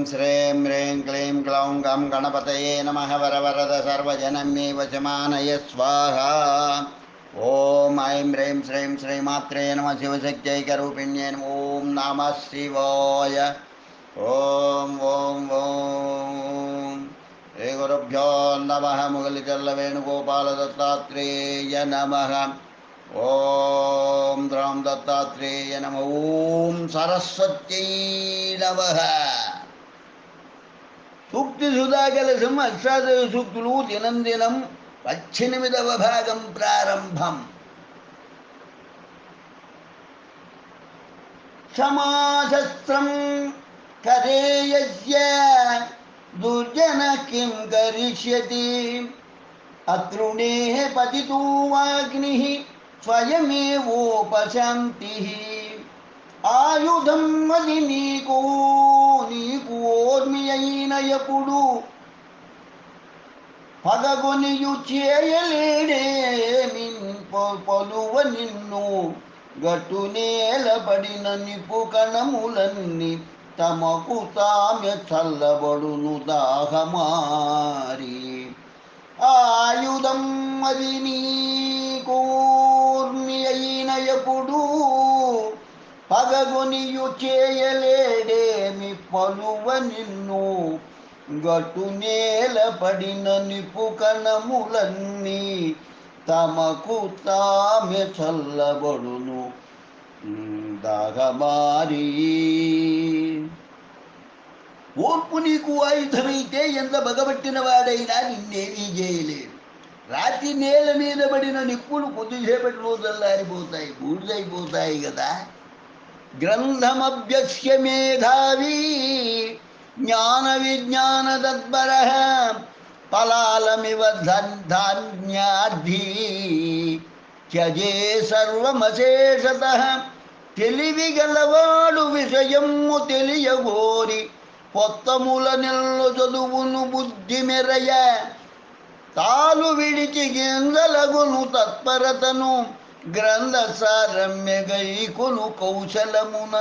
श्रीं ह्रीं क्लीं क्लौं गं गणपतये नमः वरवरद सर्वजनमे वशमानय स्वाहा। ॐ ऐं ह्रीं श्रीं श्रीमात्रे नमः शिवशक्त्यैकरूपिण्ये नमः। ॐ नमः शिवाय। ॐ श्रीगुरुभ्यो नमः। मुरलीधरवेणुगोपालदत्तात्रेय नमः। ओम द्राम दत्तात्रेय नमः। ओम सरस्वत्यै नमः. సూక్తి సుధాకలసం అష్టాదశ సూక్తులు దినం దినం 18వ భాగం ప్రారంభం. సమాశస్త్రం కరేయస్య దుర్జన కిం కరిష్యతి అతృణే పతితో వాగ్నిః స్వయమేవోపశాంతి. ఆయుధం అది నీకోర్మి అయిన ఎప్పుడు పగగొనియు చేయలేడేమి పలువ నిన్ను. గట్టు నేలబడిన నిపు కణములన్నీ తమకు తామె చల్లబడును దాహమారి. ఆయుధం అది నీకోర్మి అయిన ఎప్పుడు పగగొనియు చేయలేడేమి పలువ నిన్ను. గట్టు నేల పడిన నిపు కణములన్నీ తమకు తామె చల్లబడును దాగమారి. ఓర్పు నీకు ఆయుధమైతే ఎంత బగబట్టిన వాడైనా నిన్నేమీ చేయలేడు. రాత్రి నేల మీద పడిన నిప్పులు కొద్దిసేపటిలో చల్లారిపోతాయి, బూడిదైపోతాయి కదా. గ్రంథమభ్యస్య మేధావి జ్ఞాన విజ్ఞాన తత్పరః ఫలాలమివ ధాన్యార్థి త్యజే సర్వమశేషతః. తెలివి గలవాడు విషయము తెలియగోరి పొత్తముల నెల్లు చదువును బుద్ధి మెరయ. తాలు విడిచి గింజలగును తత్పరతను గ్రంథసారమ్యగైకును కౌశలమున.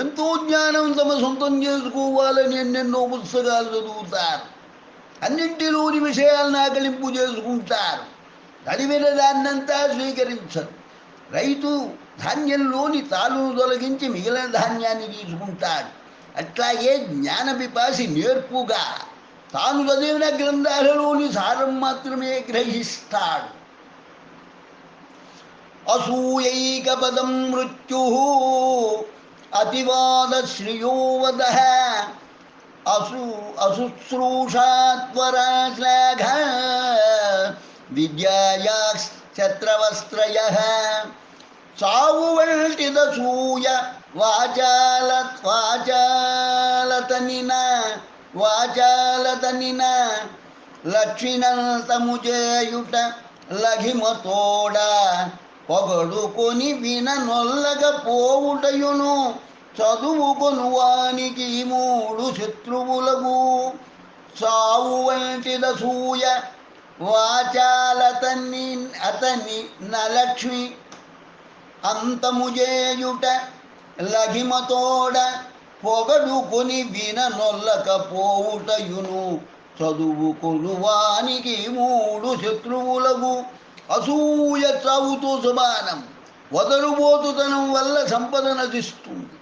ఎంతో జ్ఞానం తమ సొంతం చేసుకోవాలని ఎన్నెన్నో పుస్తకాలు చదువుతారు. అన్నింటిలోని విషయాలను ఆకలింపు చేసుకుంటారు. చదివిన దాన్నంతా స్వీకరించరు. రైతు ధాన్యంలోని తాలును తొలగించి మిగిలిన ధాన్యాన్ని తీసుకుంటాడు. అట్లాగే జ్ఞాన పిపాసి నేర్పుగా తాను చదివిన గ్రంథాలలోని సారం మాత్రమే గ్రహిస్తాడు. అసూయైక పదం మృత్యు అతివాద శ్రియోవదః. అశుశ్రూషాత్వరాశ్లాఘ విద్యాయాశ్చత్రవస్త్రయః. చావు వంటిదసూయ వాచాలతనిన లక్షిణంతము చేయుట లఘిమతోడ. పొగడుకొని విననొల్లకపోవుటయును చదువుకొను వానికి 3 శత్రువులగు. చావు వంటిదసూయ వాచాలతని అతని నలక్ష్మి అంతము చేయుట లఘిమతోడ. పొగడుకొని విననొల్లకపోవుటయును చదువుకొను వానికి 3 శత్రువులగు. అసూయ చావుతో సమానం. వదరుబోతుతనం వల్ల సంపద నశిస్తుంది.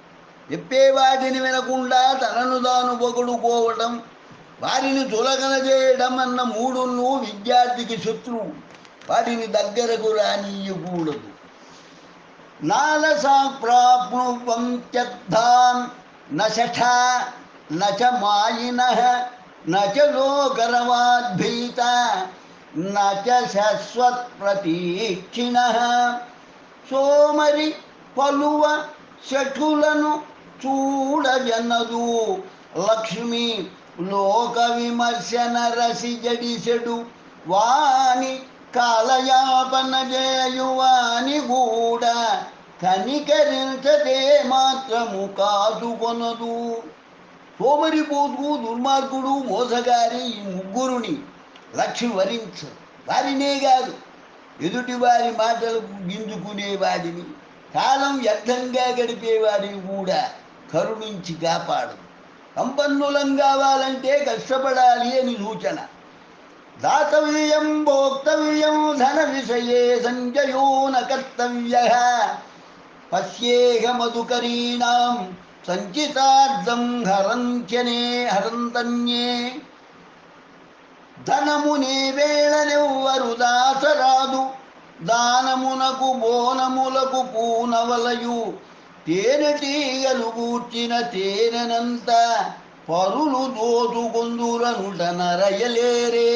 చెప్పేవాటిని వినకుండా తనను తాను పొగడుకోవడం, వారిని చులకన చేయడం అన్న 3 విద్యార్థికి శత్రువు. వాటిని దగ్గరకు రానీయకూడదు. నాలసా ప్రాప్నువం త్యర్థాన్ నశఠా నచ మాయినః నచ లోకరవాద్భీత నచ శాశ్వత్ ప్రతీక్షిణః. సోమరి పలువ శఠులను చూడజనదు. లక్ష్మి లోక విమర్శన రసి జడిసెడు. వాని కాలయాపన చేయువాని కూడా కనికరించదే మాత్రము కాదుకొనదు. సోమరిపోతు, దుర్మార్గుడు, మోసగారి ఈ 3 లక్ష్మి వరించదు. వారినే కాదు, ఎదుటి వారి మాటలు గింజుకునేవాడిని, కాలం వ్యర్థంగా గడిపేవాడిని కూడా కరుణించి కాపాడు. సంపన్నులం కావాలంటే కష్టపడాలి అని సూచన. దాతవ్యం భోక్తవ్యం ధన విషయే సంచయో న కర్తవ్యః పశ్యేహ మధుకరీణాం సంచితార్థం హరంతన్యే. ధనమునే వేళనెవ్వరు దాసరాదు, దానమునకు బోనములకు పూనవలయు. తేనెటీగలు గూర్చిన తేనెనంత పరులు దోచుకొందురనుట నరయలేరే.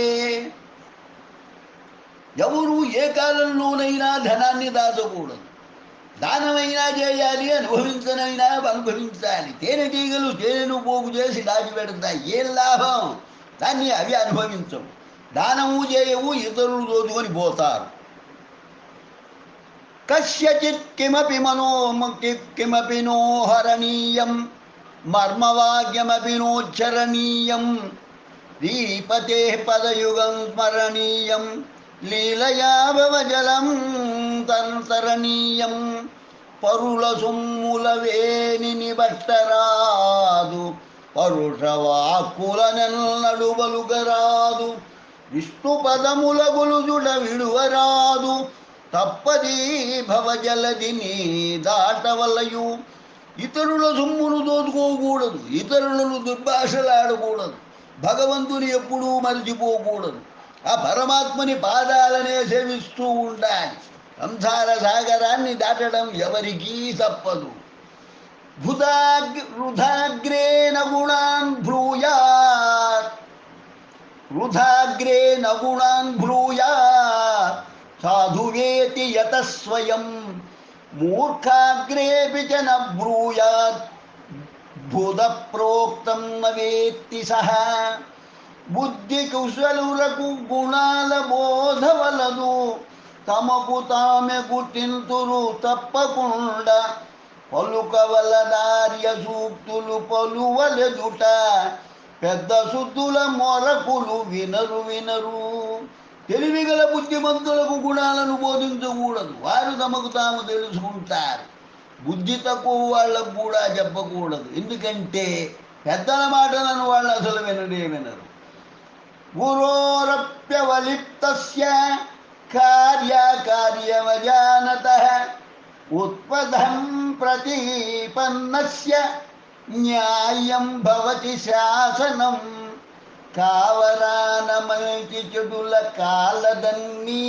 ఎవరు ఏ కాలంలోనైనా ధనాన్ని దాచకూడదు. దానమైనా చేయాలి, అనుభవించనైనా అనుభవించాలి. తేనెటీగలు తేనెను పోగు చేసి దాచిపెడతాయి, ఏం లాభం? దాన్ని అవి అనుభవించవు. దానము చేయవు, ఇతరులు దోచుకొని పోతారు. కస్యచిత్ కిమపి నోహరణీయం మర్మవాక్యమపి నోచ్చరణీయం దీపతే పదయుగం స్మరణీయం లీలయా భవజలం తరణీయం. పరుల సొమ్ముల వేని నిబట్టరాదు, పరుషవాక్కులనెన్నడు బలుగరాదు. విష్ణు పదముల గొలుజుడ విడువరాదు, తప్పది భవజలదిని దాటవలయు. ఇతరుల సొమ్మును దోచుకోకూడదు, ఇతరులను దుర్భాషలాడకూడదు, భగవంతుని ఎప్పుడూ మరిచిపోకూడదు. ఆ పరమాత్మని పాదాలనే సేవిస్తూ ఉండాలి. సంసార సాగరాన్ని దాటడం ఎవరికీ తప్పదు. వృధాగ్రేణ గుణాన్ బ్రూయాత్, వృధాగ్రేణ గుణాన్ బ్రూయాత్ సాధువేతి యతః స్వయం. మూర్ఖాగ్రేపి చ న బ్రూయాత్ బుధ ప్రోక్తం న వేత్తి సహ. బుద్ధి కుశలులకు గుణాల బోధవలదు, తమకు తామె గుర్తింతురు తప్పకుండా. పలుకవలదార్య సూక్తులు పలువలెదుట, పెద్ద శుద్ధుల మొరకులు వినరు. తెలివిగల బుద్ధిమంతులకు గుణాలను బోధించకూడదు, వారు తమకు తాము తెలుసుకుంటారు. బుద్ధి తక్కువ వాళ్ళకు కూడా చెప్పకూడదు, ఎందుకంటే పెద్దల మాటలను వాళ్ళు అసలు వినరు. గురోరప్యవలిప్తస్య కార్యకార్యమజానతః ఉత్పదం ప్రతిపన్నస్య న్యాయం భవతి శాసనం. కావరానమంచి చెడుల కాలదన్నీ,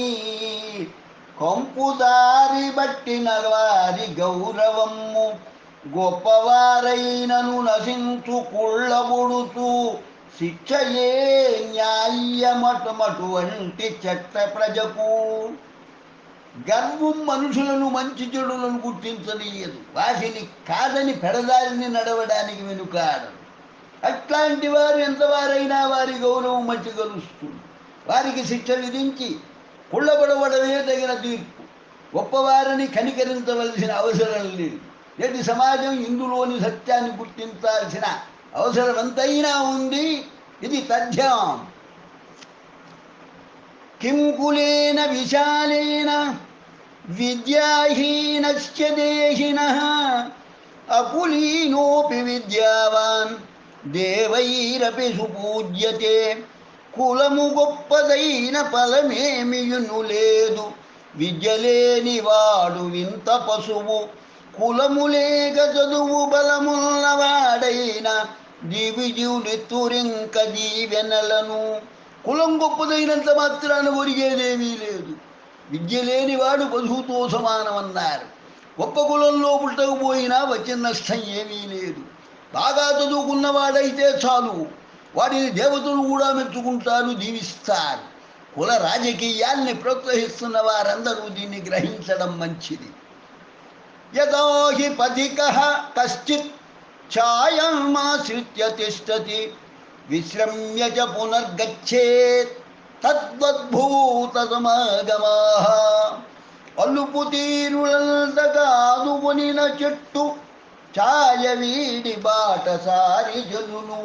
కొంపుదారి బట్టిన వారి గౌరవము. గొప్పవారైనను నశించు కుళ్ళబుడుతూ, శిక్షయే న్యాయమటుమటువంటి చెట్ట ప్రజకు. గర్వం మనుషులను మంచి చెడులను గుర్తించనీయదు, వాటిని కాదని పెడదారిని నడవడానికి వెనుకాడదు. అట్లాంటి వారు ఎంతవారైనా వారి గౌరవం మట్టి కలుస్తుంది. వారికి శిక్ష విధించి కుళ్ళబడవడమే తగిన తీర్పు. గొప్పవారిని కనికరించవలసిన అవసరం లేదు. నేటి సమాజం ఇందులోని సత్యాన్ని గుర్తించాల్సిన అవసరం ఎంతైనా ఉంది. ఇది తథ్యం. కిం కులేన విశాలేన విద్యాహీనస్య దేహినః అకులీనోపి విద్యావాన్ దేవైరపి సుపూజ్యతే. కులము గొప్పదైన ఫలమేమియును లేదు, విద్యలేని వాడు వింత పశువు. కులము లేక చదువు బలమున్నవాడైన దివిజుడితురింక దీవెనలను. కులం గొప్పదైనంత మాత్రాన ఒరిగేదేమీ లేదు. విద్య లేనివాడు పశువుతో సమానమన్నారు. గొప్ప కులంలో పుట్టకపోయినా వచ్చిన నష్టం ఏమీ లేదు. బాగా చదువుకున్నవాడైతే చాలు, వాడిని దేవతలు కూడా మెచ్చుకుంటారు, దీవిస్తారు. కుల రాజకీయాల్ని ప్రోత్సహిస్తున్న వారందరూ దీన్ని గ్రహించడం మంచిది. యతో హి పథికః కశ్చిత్ ఛాయామాశ్రిత్య తిష్టతి, విశ్రమ్య చ పునర్గచ్చేత్ తద్వద్భూత సమాగమాః. అల్లుపు తీరులంతగాదు కొనిన చెట్టు, ఛాయ వీడి బాటసారి జనులు.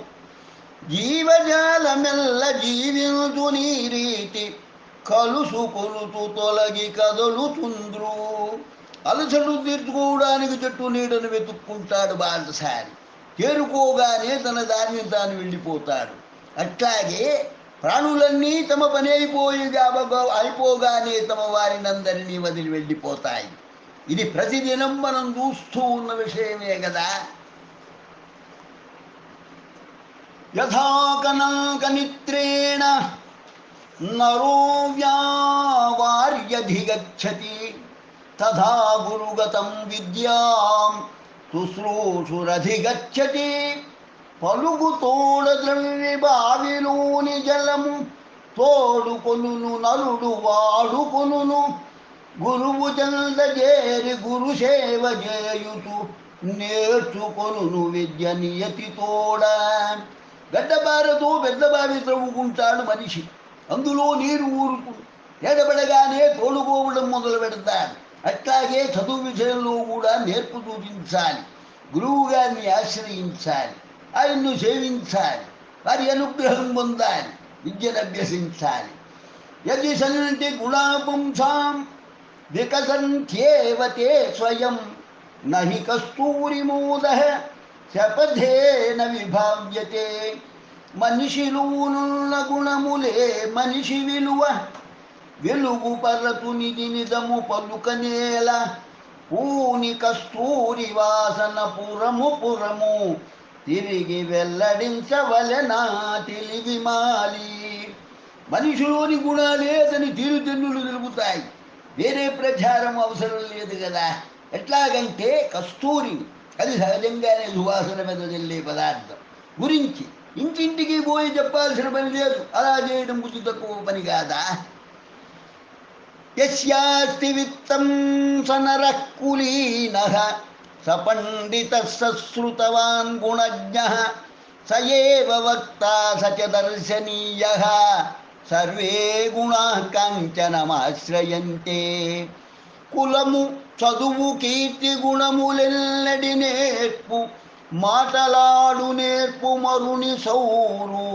జీవజాలమెల్ల జీవించు నీ రీతి, కలుసు కొలుతు తొలగి కదలుతుంద్రు. అలసడు తీర్చుకోవడానికి చెట్టు నీడను వెతుక్కుంటాడు బాటసారి. చేరుకోగానే తన దారిని తాను వెళ్ళిపోతాడు. అట్లాగే ప్రాణులన్నీ తమ పని అయిపోగానే తమ వారినందరినీ వదిలి వెళ్ళిపోతాయి. ఇది ప్రతిదినం మనం చూస్తూ ఉన్న విషయమే కదా. యథా కనకనిత్రేణ నరో వ్యావార్యధిగచ్చతి తథా గురుగతం విద్యాం శుశ్రూషురధిగచ్చతి. పలుగు తోడ ద్రవ్య బావిలోని జలము తోడుకొనును నరుడు వాడుకొనును. గురువు చెంద చేరి గురు సేవ చేయుచు నేర్చుకొనును విద్య నియతి తోడ. గడ్డబారతో పెద్ద బావి త్రవ్వుకుంటాడు మనిషి, అందులో నీరు ఊరుతుంది. ఎడబడగానే తోడుకోవడం మొదలు పెడతాడు. అట్లాగే చదువు విషయంలో కూడా నేర్పు చూపించాలి. గురువు గారిని ఆశ్రయించాలి, ఆయన్ను సేవించాలి, వారి అనుగ్రహం పొందాలి, విద్యను అభ్యసించాలి. యది సంతి గుణాపుంసాం వికసంత్యేవ తే స్వయం నహి కస్తూరిమూద శపథేన విభావ్యతే. మనిషిలోనున్న గుణములే మనిషి విలువ, వెలుగు పరతునిది నిజము పలుకనేల. పూని కస్తూరి వాసన పురము పురము తిరిగి వెల్లడించవలెనా తెలివి మాలి. మనిషిలోని గుణాలే అతని తీరుతెన్నులు తెలుపుతాయి, వేరే ప్రచారం అవసరం లేదు కదా. ఎట్లాగంటే కస్తూరిని, అది సహజంగానే సువాసన మీద వెళ్ళే పదార్థం గురించి ఇంటింటికి పోయి చెప్పాల్సిన పని లేదు. అలా చేయడం బుద్ధి తక్కువ పని కాదా. యస్యాస్తి విత్తం సనరః కులీనః స పండితః సశ్రుతవాన్ గుణజ్ఞః స ఏవ వక్తా స చ దర్శనీయః సర్వే గుణాః కాంచనమాశ్రయంతే. కులము చదువు కీర్తి గుణములెల్లడి నేర్పు, మాటలాడు నేర్పు మరుని సౌరు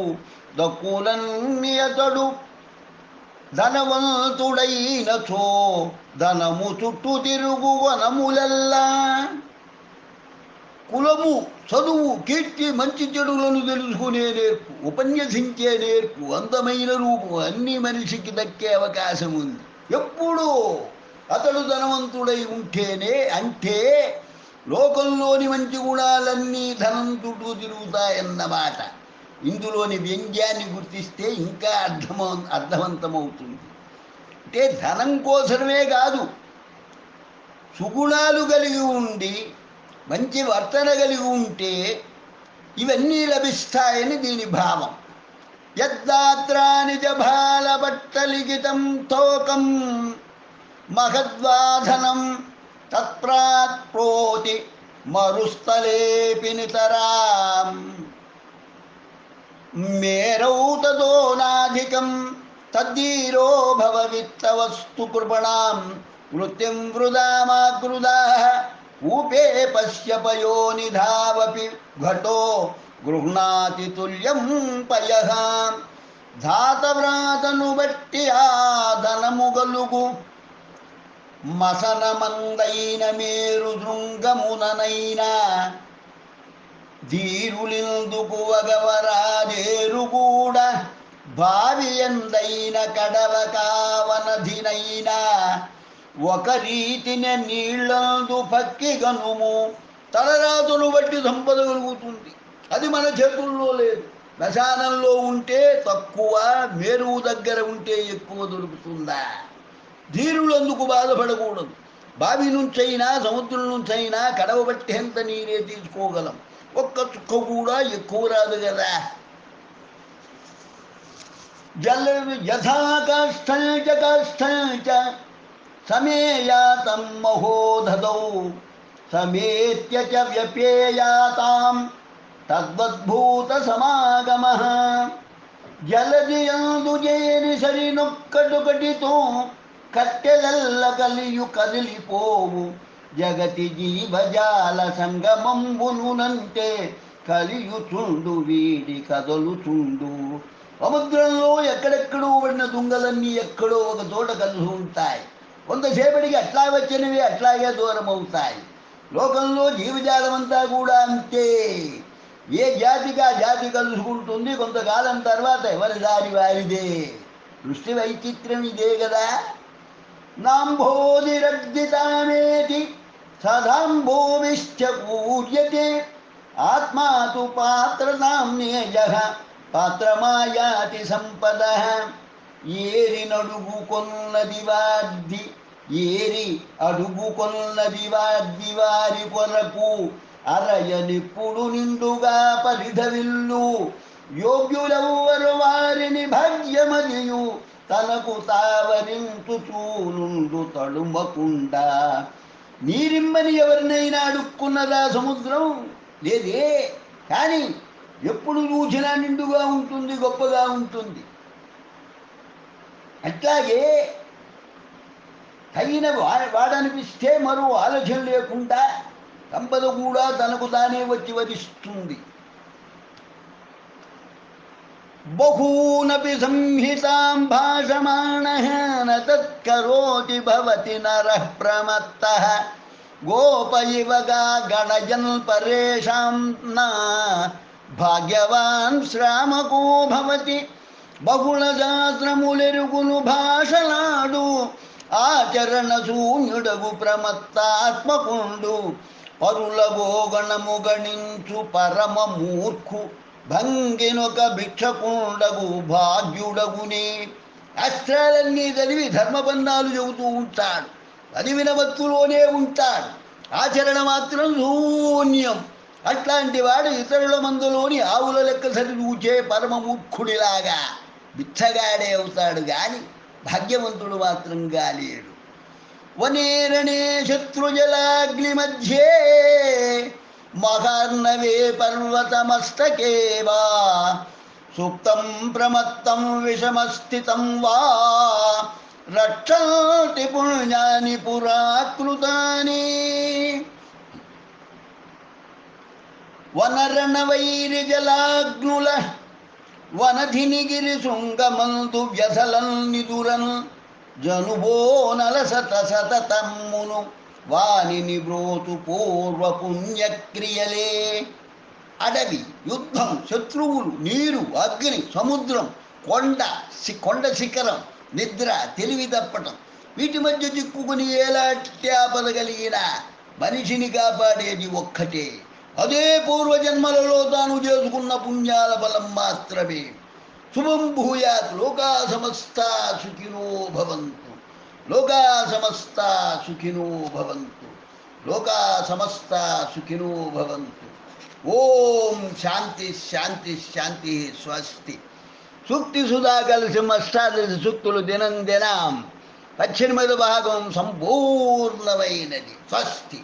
దక్కులన్నీ అతడు. ధనవంతుడైనచో ధనము చుట్టూ తిరుగు వనములల్లా. కులము చదువు కీర్తి మంచి చెడులను తెలుసుకునే నేర్పు, ఉపన్యసించే నేర్పు, అందమైన రూపం అన్నీ మనిషికి దక్కే అవకాశం ఉంది. ఎప్పుడూ అతడు ధనవంతుడై ఉంటేనే, అంటే లోకంలోని మంచి గుణాలన్నీ ధనం చుట్టూ తిరుగుతాయన్నమాట. ఇందులోని వ్యంగ్యాన్ని గుర్తిస్తే ఇంకా అర్థవంతమవుతుంది. అంటే ధనం కోసమే కాదు, సుగుణాలు కలిగి ఉండి మంచి వర్తన కలిగి ఉంటే ఇవన్నీ లభిస్తాయని దీని భావం. యద్దాత్రాని జభాల బట్టలిగితం తోకం మహద్వాధనం తత్ప్రాత్ ప్రోతి మరుస్థలేపి నితరాం. మేరౌ తదోనాధికం తద్దీరో భవ విత్తవస్తు కృపణాం. వృత్తిం వృదామాకృదాః ఊపే పశ్య పయోనిధావపి ఘటో గృహ్ణాతి తుల్యం పయః. ధాతవ్రాతను బట్టి ఆ ధనము గలుగు, మసనమందైన మేరు శృంగముననైనా. ధీరులిందుకు వగవరాదేరుగూడ, భావి ఎందైన కడవ కావనధినైనా. ఒక రీతిన నీళ్ళందు పక్కి గనుము, తలరాతును బట్టి సంపద కలుగుతుంది. అది మన చేతుల్లో లేదు. శ్మశానంలో ఉంటే తక్కువ, మేరువు దగ్గర ఉంటే ఎక్కువ దొరుకుతుందా? ధీరులందుకు బాధపడకూడదు. బావి నుంచైనా సముద్రం నుంచైనా కడవ పట్టేంత నీరే తీసుకోగలం, ఒక్క చుక్క కూడా ఎక్కువ రాదు కదా. జల యథాకాష్టం చ కాష్టం చ సమేయాతం మహోదధౌ సమేత్య చ వ్యపేయాతాం తద్వద్భూత సమాగమః. జలదియందు చేరి సరినొక్కటొకటితో కట్టెలల్ల కలియు కదిలిపోవు. జగతి జీవజాల సంగమంబునునంటే కలియుచుండు వీడి కదలుచుండు. సముద్రంలో ఎక్కడెక్కడో పడిన దుంగలన్నీ ఎక్కడో ఒక చోట కలిసి ఉంటాయి. కొంతసేపటికి అట్లా వచ్చినవి అట్లాగే దూరం అవుతాయి. లోకంలో జీవజాలమంతా కూడా అంతే. ఏ జాతికి ఆ జాతి కలుసుకుంటుంది, కొంతకాలం తర్వాత ఎవరి దారి వారిదే. దృష్టి వైచిత్ర్యం ఇదే కదా. నాంభోదిరగ్దితామేతి సదాంభోవిశ్చ పూజ్యతే ఆత్మా తు పాత్రతాం నేజః పాత్రమాయాతి సంపద. ఏరి నడుగుకొన్నది వాద్ది ఏరి అడుగుకొన్నది వాద్ది వారి కొరకు అరయనిప్పుడు నిండుగా పరిధవిల్లు. యోగ్యులెవ్వరు వారిని భాగ్యమనియు తనకు తావరించుచూనుండు తడుమకుండా. నీరిమ్మని ఎవరినైనా అడుక్కున్నదా సముద్రం? లేదే. కానీ ఎప్పుడు చూసినా నిండుగా ఉంటుంది, గొప్పగా ఉంటుంది. అట్లాగే తగిన వాడనిపిస్తే మరో ఆలోచన లేకుండా సంపద కూడా తనకు తానే వచ్చి వరిస్తుంది. బహూనపి సంహితాం భాషమాణః న తత్కరోతి భవతి నరః ప్రమత్తః గోప ఇవగా గణజన్ పరేషాం న భాగ్యవాన్ శ్రామకో భవతి. బహుళ శాస్త్రములెరుగును భాషలాడు ఆచరణ శూన్యుడగు ప్రమత్తాత్మకుండు. పరుల గోగణము గణించు పరమ మూర్ఖు భంగినొక భిక్షకుండగు భాగ్యుడగునే. శాస్త్రాలన్నీ చదివి ధర్మబంధాలు చెబుతూ ఉంటాడు, చదివిన భక్తులోనే ఉంటాడు, ఆచరణ మాత్రం శూన్యం. అట్లాంటి వాడు ఇతరుల మందులోని ఆవుల లెక్క సరిదూచే పరమ మూర్ఖుడిలాగా బిచ్చగాడే అవుతాడు, కానీ భాగ్యవంతుడు మాత్రం కాలేడు. వనేరణే శత్రుజలాగ్ని మధ్యే మహార్ణవే పర్వతమస్తకే వా సుప్తం ప్రమత్తం విషమస్థితం వా రక్షంతి పుణ్యాని పురాకృతాని. వనరణ వైరి జలాగ్నుల వనధినిగిరి శృంగమందు వ్యసలన్ నిదురన్ జనుబోనలసత సతతమ్మును వానిని బ్రోతు పూర్వ పుణ్యక్రియలే. అడవి, యుద్ధం, శత్రువులు, నీరు, అగ్ని, సముద్రం, కొండ శిఖరం, నిద్ర, తెలివి తప్పటం, వీటి మధ్య చిక్కుకుని ఏలాంటి ఆపద కలిగిన మనిషిని కాపాడేది ఒక్కటే. అదే పూర్వజన్మలలో తాను చేసుకున్న పుణ్యాల బలం మాత్రమే. శుభం భూయాత్. లోకా సమస్తా సుఖినో భవంతు. లోకా సమస్తా సుఖినో భవంతు. లోకా సమస్తా సుఖినో భవంతు. ఓం శాంతి శాంతి శాంతి. స్వస్తి. సూక్తి సుధా కలిసి అష్టాదశ సూక్తులు దినం 18వ భాగం సంపూర్ణమైనది. స్వస్తి.